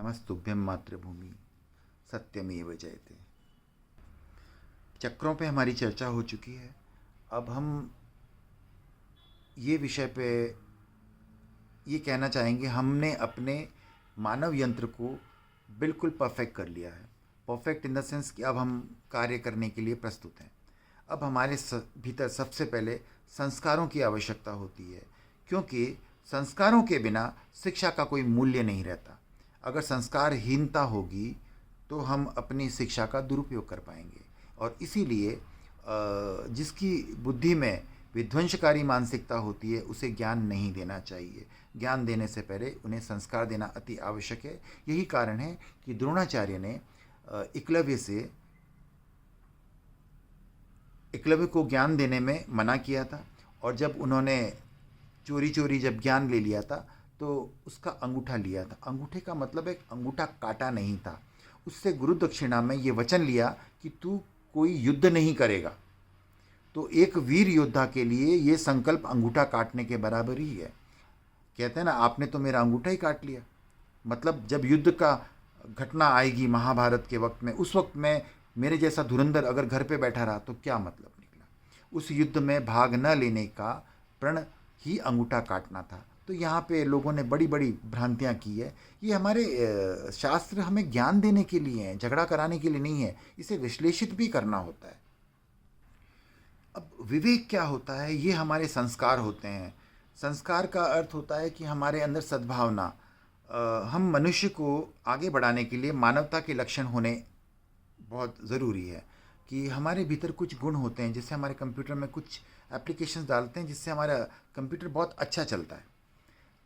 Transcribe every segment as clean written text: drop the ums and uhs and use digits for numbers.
नमस्तुभ्यं मातृभूमि सत्यमेव जयते। चक्रों पे हमारी चर्चा हो चुकी है। अब हम ये विषय पे ये कहना चाहेंगे, हमने अपने मानव यंत्र को बिल्कुल परफेक्ट कर लिया है। परफेक्ट इन द सेंस कि अब हम कार्य करने के लिए प्रस्तुत हैं। अब हमारे भीतर सबसे पहले संस्कारों की आवश्यकता होती है, क्योंकि संस्कारों के बिना शिक्षा का कोई मूल्य नहीं रहता। अगर संस्कारहीनता होगी तो हम अपनी शिक्षा का दुरुपयोग कर पाएंगे। और इसीलिए जिसकी बुद्धि में विध्वंसकारी मानसिकता होती है उसे ज्ञान नहीं देना चाहिए। ज्ञान देने से पहले उन्हें संस्कार देना अति आवश्यक है। यही कारण है कि द्रोणाचार्य ने एकलव्य को ज्ञान देने में मना किया था। और जब उन्होंने चोरी चोरी जब ज्ञान ले लिया था तो उसका अंगूठा लिया था। अंगूठे का मतलब एक अंगूठा काटा नहीं था। उससे गुरु दक्षिणा में ये वचन लिया कि तू कोई युद्ध नहीं करेगा। तो एक वीर योद्धा के लिए ये संकल्प अंगूठा काटने के बराबर ही है। कहते हैं ना, आपने तो मेरा अंगूठा ही काट लिया। मतलब जब युद्ध का घटना आएगी महाभारत के वक्त में, उस वक्त में मेरे जैसा धुरंधर अगर घर पे बैठा रहा तो क्या मतलब निकला। उस युद्ध में भाग न लेने का प्रण ही अंगूठा काटना था। तो यहाँ पे लोगों ने बड़ी बड़ी भ्रांतियाँ की है। ये हमारे शास्त्र हमें ज्ञान देने के लिए हैं, झगड़ा कराने के लिए नहीं है। इसे विश्लेषित भी करना होता है। अब विवेक क्या होता है? ये हमारे संस्कार होते हैं। संस्कार का अर्थ होता है कि हमारे अंदर सद्भावना, हम मनुष्य को आगे बढ़ाने के लिए मानवता के लक्षण होने बहुत ज़रूरी है। कि हमारे भीतर कुछ गुण होते हैं, जैसे हमारे कंप्यूटर में कुछ एप्लीकेशंस डालते हैं जिससे हमारा कंप्यूटर बहुत अच्छा चलता है।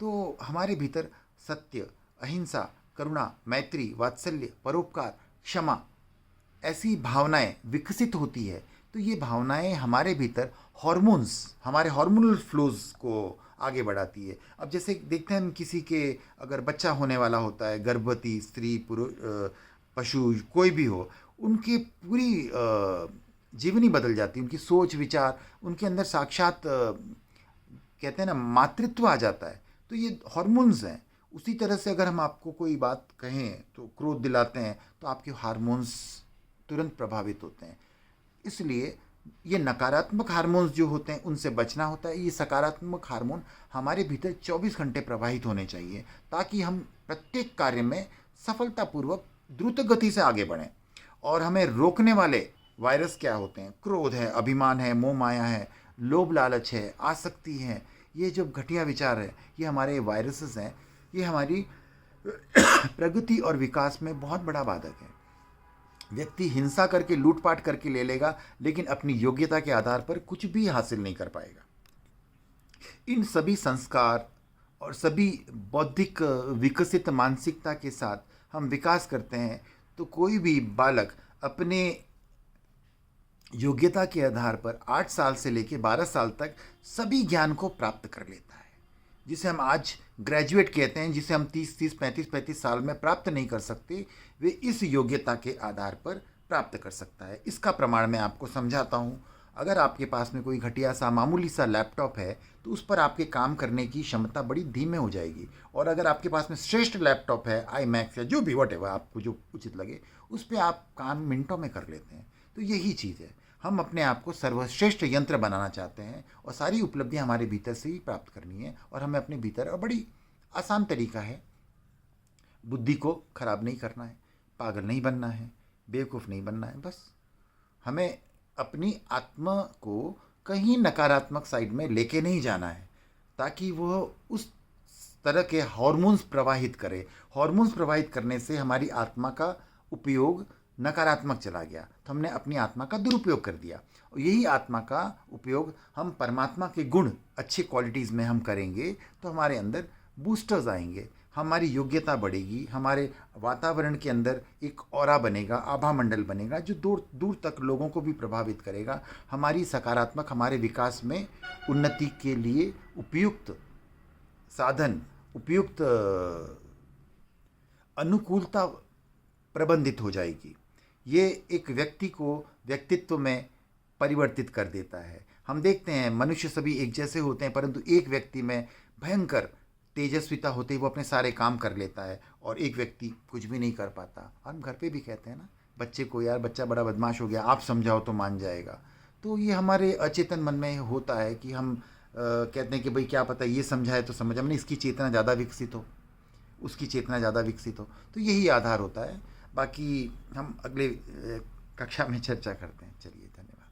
तो हमारे भीतर सत्य, अहिंसा, करुणा, मैत्री, वात्सल्य, परोपकार, क्षमा, ऐसी भावनाएं विकसित होती है। तो ये भावनाएं हमारे भीतर हमारे हार्मोनल फ्लोज को आगे बढ़ाती है। अब जैसे देखते हैं हम, किसी के अगर बच्चा होने वाला होता है, गर्भवती स्त्री, पुरुष, पशु, कोई भी हो, उनकी पूरी जीवनी बदल जाती है। उनकी सोच विचार, उनके अंदर साक्षात कहते हैं ना मातृत्व आ जाता है। तो ये हार्मोन्स हैं। उसी तरह से अगर हम आपको कोई बात कहें तो क्रोध दिलाते हैं तो आपके हार्मोन्स तुरंत प्रभावित होते हैं। इसलिए ये नकारात्मक हार्मोन्स जो होते हैं उनसे बचना होता है। ये सकारात्मक हार्मोन हमारे भीतर 24 घंटे प्रवाहित होने चाहिए, ताकि हम प्रत्येक कार्य में सफलतापूर्वक द्रुत गति से आगे बढ़ें। और हमें रोकने वाले वायरस क्या होते हैं? क्रोध है, अभिमान है, मोह माया है, लोभ लालच है, आसक्ति है। ये जो घटिया विचार है, ये हमारे वायरसेस हैं। ये हमारी प्रगति और विकास में बहुत बड़ा बाधक है। व्यक्ति हिंसा करके, लूटपाट करके ले लेगा, लेकिन अपनी योग्यता के आधार पर कुछ भी हासिल नहीं कर पाएगा। इन सभी संस्कार और सभी बौद्धिक विकसित मानसिकता के साथ हम विकास करते हैं तो कोई भी बालक अपने योग्यता के आधार पर 8 साल से लेकर 12 साल तक सभी ज्ञान को प्राप्त कर लेता है। जिसे हम आज ग्रेजुएट कहते हैं, जिसे हम 30 35 साल में प्राप्त नहीं कर सकते, वे इस योग्यता के आधार पर प्राप्त कर सकता है। इसका प्रमाण मैं आपको समझाता हूँ। अगर आपके पास में कोई घटिया सा मामूली सा लैपटॉप है तो उस पर आपके काम करने की क्षमता बड़ी धीमे हो जाएगी। और अगर आपके पास में श्रेष्ठ लैपटॉप है, iMac या जो भी वटेवर आपको जो उचित लगे, उस पर आप काम मिनटों में कर लेते हैं। तो यही चीज़ है, हम अपने आप को सर्वश्रेष्ठ यंत्र बनाना चाहते हैं और सारी उपलब्धियां हमारे भीतर से ही प्राप्त करनी है। और हमें अपने भीतर, और बड़ी आसान तरीका है, बुद्धि को खराब नहीं करना है, पागल नहीं बनना है, बेवकूफ़ नहीं बनना है। बस हमें अपनी आत्मा को कहीं नकारात्मक साइड में लेके नहीं जाना है, ताकि वो उस तरह के हार्मोन्स प्रवाहित करे। हार्मोन्स प्रवाहित करने से हमारी आत्मा का उपयोग नकारात्मक चला गया, तो हमने अपनी आत्मा का दुरुपयोग कर दिया। और यही आत्मा का उपयोग हम परमात्मा के गुण, अच्छी क्वालिटीज़ में हम करेंगे तो हमारे अंदर बूस्टर्स आएंगे, हमारी योग्यता बढ़ेगी, हमारे वातावरण के अंदर एक ऑरा बनेगा, आभा मंडल बनेगा जो दूर दूर तक लोगों को भी प्रभावित करेगा। हमारी सकारात्मक, हमारे विकास में उन्नति के लिए उपयुक्त साधन, उपयुक्त अनुकूलता प्रबंधित हो जाएगी। ये एक व्यक्ति को व्यक्तित्व में परिवर्तित कर देता है। हम देखते हैं मनुष्य सभी एक जैसे होते हैं, परंतु एक व्यक्ति में भयंकर तेजस्विता होते ही वो अपने सारे काम कर लेता है और एक व्यक्ति कुछ भी नहीं कर पाता। हम घर पे भी कहते हैं ना बच्चे को, यार बच्चा बड़ा बदमाश हो गया, आप समझाओ तो मान जाएगा। तो ये हमारे अचेतन मन में होता है कि हम कहते हैं कि भाई क्या पता ये समझाए तो समझ, हमने इसकी चेतना ज़्यादा विकसित हो, उसकी चेतना ज़्यादा विकसित हो। तो यही आधार होता है। बाकी हम अगले कक्षा में चर्चा करते हैं। चलिए, धन्यवाद।